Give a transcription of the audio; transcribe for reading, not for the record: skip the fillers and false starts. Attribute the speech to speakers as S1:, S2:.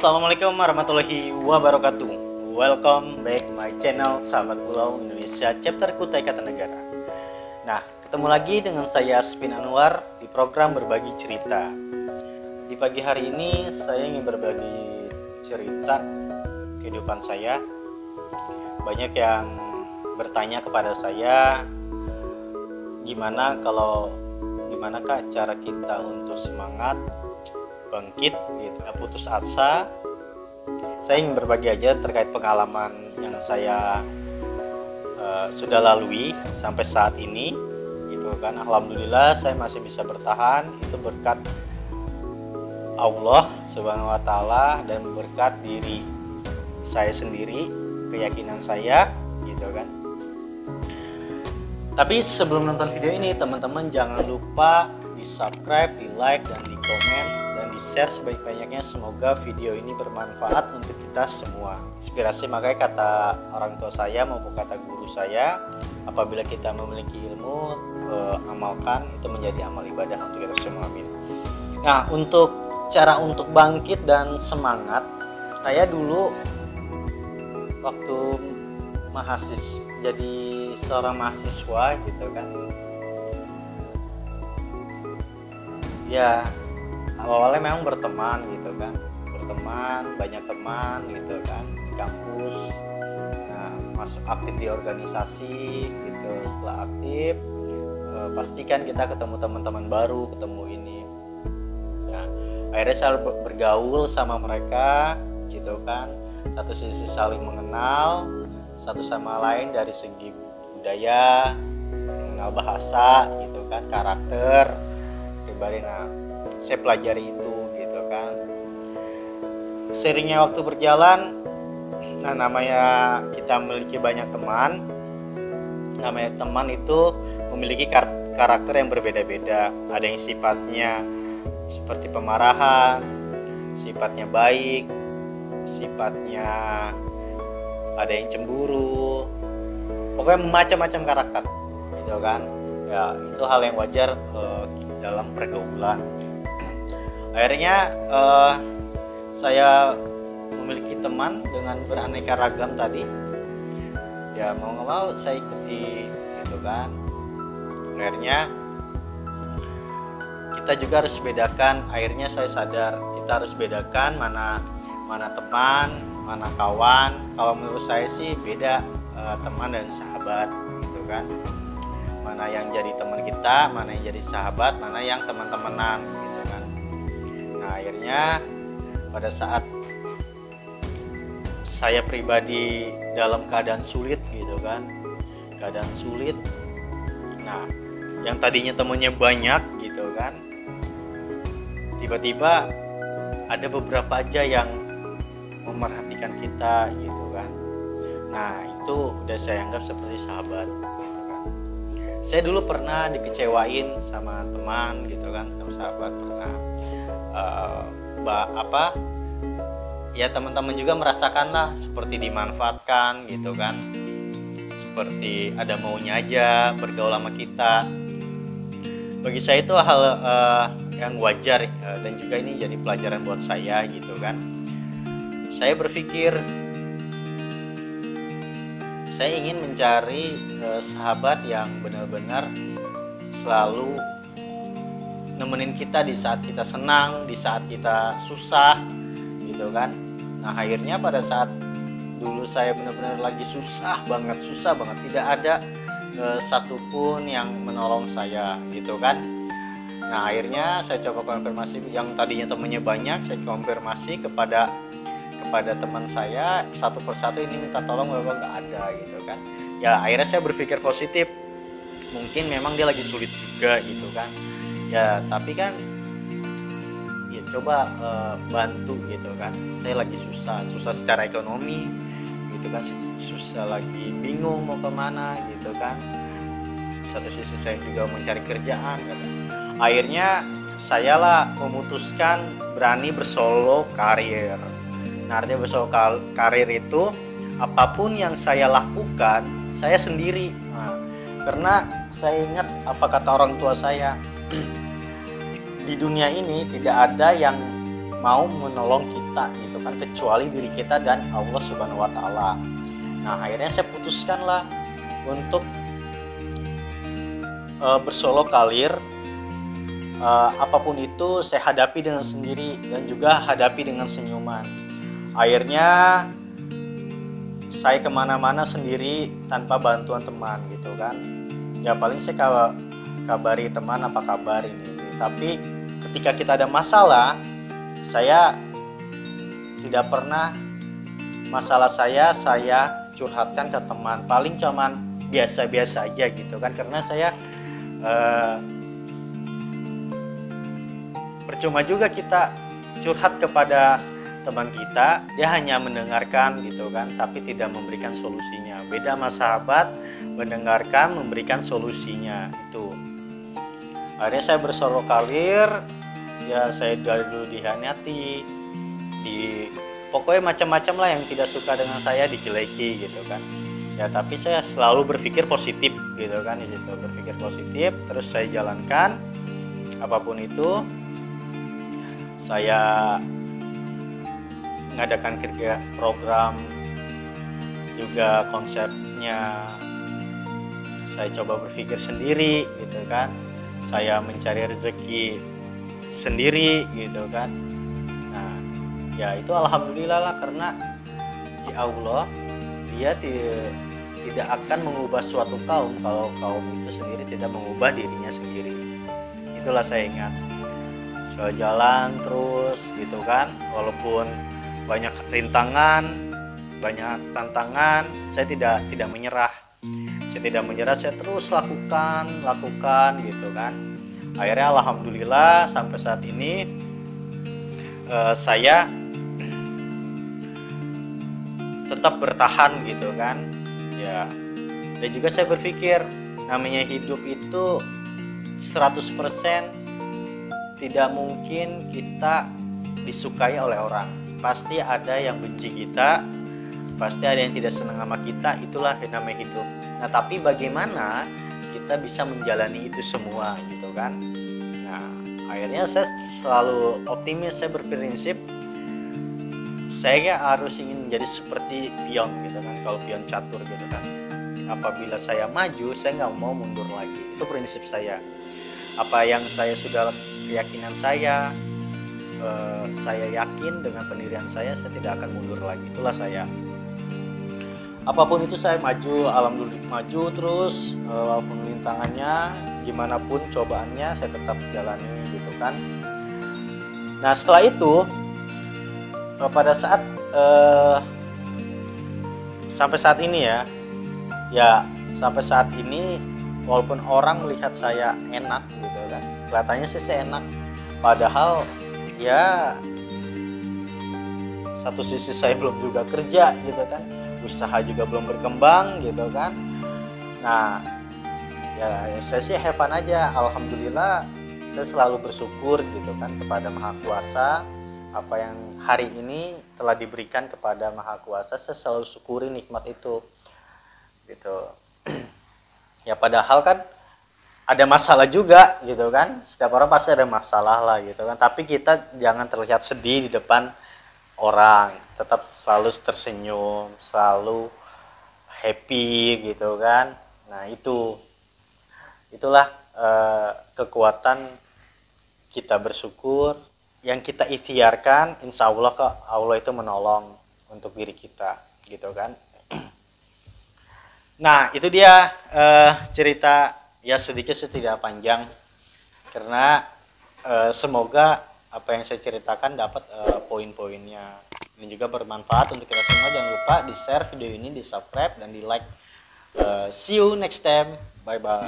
S1: Assalamualaikum warahmatullahi wabarakatuh. Welcome back my channel Sahabat Pulau Indonesia Chapter Kutai Kartanegara. Nah, ketemu lagi dengan saya Spin Anwar di program Berbagi Cerita. Di pagi hari ini saya ingin berbagi cerita kehidupan saya. Banyak yang bertanya kepada saya, gimanakah cara kita untuk semangat, bangkit gitu, putus asa. Saya ingin berbagi aja terkait pengalaman yang saya sudah lalui sampai saat ini gitu kan. Alhamdulillah saya masih bisa bertahan, itu berkat Allah Subhanahu wa taala dan berkat diri saya sendiri, keyakinan saya gitu kan. Tapi sebelum nonton video ini, teman-teman jangan lupa di subscribe, di like, dan di komen, dan di share sebaik-banyaknya. Semoga video ini bermanfaat untuk kita semua. Inspirasi, makanya kata orang tua saya maupun kata guru saya, apabila kita memiliki ilmu, amalkan, itu menjadi amal ibadah untuk kita semua. Amin. Nah, untuk cara untuk bangkit dan semangat, saya dulu waktu jadi seorang mahasiswa gitu kan, ya awalnya memang berteman gitu kan, banyak teman gitu kan di kampus. Nah, masuk aktif di organisasi gitu. Setelah aktif, pastikan kita ketemu teman-teman baru, ketemu ini. Nah, akhirnya saya bergaul sama mereka gitu kan. Satu sisi saling mengenal satu sama lain dari segi budaya, mengenal bahasa gitu kan, karakter pribadi. Nah, saya pelajari itu gitu kan. Seringnya waktu berjalan, nah namanya kita memiliki banyak teman, namanya teman itu memiliki karakter yang berbeda-beda. Ada yang sifatnya seperti pemarahan, sifatnya baik, sifatnya ada yang cemburu, pokoknya macam-macam karakter gitu kan. Ya, itu hal yang wajar dalam pergaulan. Akhirnya saya memiliki teman dengan beraneka ragam tadi. Ya mau nggak mau saya ikuti gitu kan. Akhirnya kita juga harus bedakan. Akhirnya saya sadar kita harus bedakan mana teman, mana kawan. Kalau menurut saya sih beda teman dan sahabat gitu kan. Mana yang jadi teman kita, mana yang jadi sahabat, mana yang teman-temanan gitu kan. Nah, akhirnya pada saat saya pribadi dalam keadaan sulit gitu kan, keadaan sulit. Nah, yang tadinya temannya banyak gitu kan, tiba-tiba ada beberapa aja yang memerhatikan kita gitu kan. Nah, itu udah saya anggap seperti sahabat gitu kan. Saya dulu pernah dikecewain sama teman gitu kan, sama sahabat pernah. Ya teman-teman juga merasakan lah seperti dimanfaatkan gitu kan, seperti ada maunya aja bergaul sama kita. Bagi saya itu hal yang wajar, dan juga ini jadi pelajaran buat saya gitu kan. Saya berpikir saya ingin mencari sahabat yang benar-benar selalu nemenin kita di saat kita senang, di saat kita susah gitu kan. Nah, akhirnya pada saat dulu saya benar-benar lagi susah banget, tidak ada satupun yang menolong saya gitu kan. Nah, akhirnya saya coba konfirmasi, yang tadinya temennya banyak, saya konfirmasi kepada teman saya satu persatu, ini minta tolong bahwa nggak ada gitu kan. Ya akhirnya saya berpikir positif, mungkin memang dia lagi sulit juga gitu kan. Ya tapi kan ya coba bantu gitu kan. Saya lagi susah secara ekonomi gitu kan, susah lagi bingung mau kemana gitu kan. Satu sisi saya juga mencari kerjaan gitu. Akhirnya saya lah memutuskan berani bersolo karir. Nah, artinya bersolo karir itu apapun yang saya lakukan saya sendiri. Nah, karena saya ingat apa kata orang tua saya, di dunia ini tidak ada yang mau menolong kita kita gitu kan, kecuali diri kita dan Allah Subhanahu wa taala. Nah, akhirnya saya putuskanlah untuk bersolo kalir. Apapun itu saya hadapi dengan sendiri dan juga hadapi dengan senyuman. Akhirnya saya kemana-mana sendiri tanpa bantuan teman gitu kan. Ya paling saya kabari teman apa kabar ini. Tapi ketika kita ada masalah, saya tidak pernah masalah saya curhatkan ke teman. Paling cuman biasa-biasa aja gitu kan, karena saya percuma juga kita curhat kepada teman kita, dia hanya mendengarkan gitu kan, tapi tidak memberikan solusinya. Beda sama sahabat, mendengarkan, memberikan solusinya itu. Akhirnya saya bersolo kalir, ya saya dari dulu dihianati, pokoknya macam-macam lah yang tidak suka dengan saya dijeleki gitu kan. Ya tapi saya selalu berpikir positif gitu kan, di situ berpikir positif, terus saya jalankan apapun itu. Saya mengadakan kerja program juga, konsepnya saya coba berpikir sendiri gitu kan, saya mencari rezeki sendiri gitu kan. Nah ya itu alhamdulillah lah, karena si Allah dia tidak akan mengubah suatu kaum kalau kaum itu sendiri tidak mengubah dirinya sendiri. Itulah saya ingat, saya jalan terus gitu kan, walaupun banyak rintangan, banyak tantangan, saya tidak menyerah. Saya tidak menyerah, saya terus lakukan gitu kan. Akhirnya alhamdulillah sampai saat ini saya tetap bertahan gitu kan. Ya. Dan juga saya berpikir namanya hidup itu 100% tidak mungkin kita disukai oleh orang. Pasti ada yang benci kita, pasti ada yang tidak senang sama kita, itulah yang namanya hidup. Nah tapi bagaimana kita bisa menjalani itu semua gitu kan. Nah akhirnya saya selalu optimis, saya berprinsip saya harus ingin menjadi seperti pion gitu kan, kalau pion catur gitu kan. Apabila saya maju, saya nggak mau mundur lagi, itu prinsip saya. Apa yang saya sudah, keyakinan saya yakin dengan pendirian saya tidak akan mundur lagi, itulah saya. Apapun itu saya maju, alhamdulillah maju terus, walaupun rintangannya gimana pun cobaannya saya tetap jalani gitu kan. Nah setelah itu pada saat sampai saat ini ya sampai saat ini walaupun orang melihat saya enak gitu kan, kelihatannya sih saya enak, padahal ya satu sisi saya belum juga kerja gitu kan, usaha juga belum berkembang gitu kan. Nah ya saya sih have fun aja, alhamdulillah saya selalu bersyukur gitu kan kepada Maha Kuasa. Apa yang hari ini telah diberikan kepada Maha Kuasa, saya selalu syukuri nikmat itu gitu. Ya padahal kan ada masalah juga gitu kan, setiap orang pasti ada masalah lah gitu kan, tapi kita jangan terlihat sedih di depan orang, tetap selalu tersenyum, selalu happy gitu kan. Nah itulah kekuatan kita bersyukur yang kita ikhtiarkan, insya Allah Allah itu menolong untuk diri kita gitu kan. Nah itu dia cerita ya, sedikit tidak panjang, karena semoga apa yang saya ceritakan dapat poin-poinnya dan juga bermanfaat untuk kita semua. Jangan lupa di share video ini, di subscribe dan di like. See you next time, bye bye.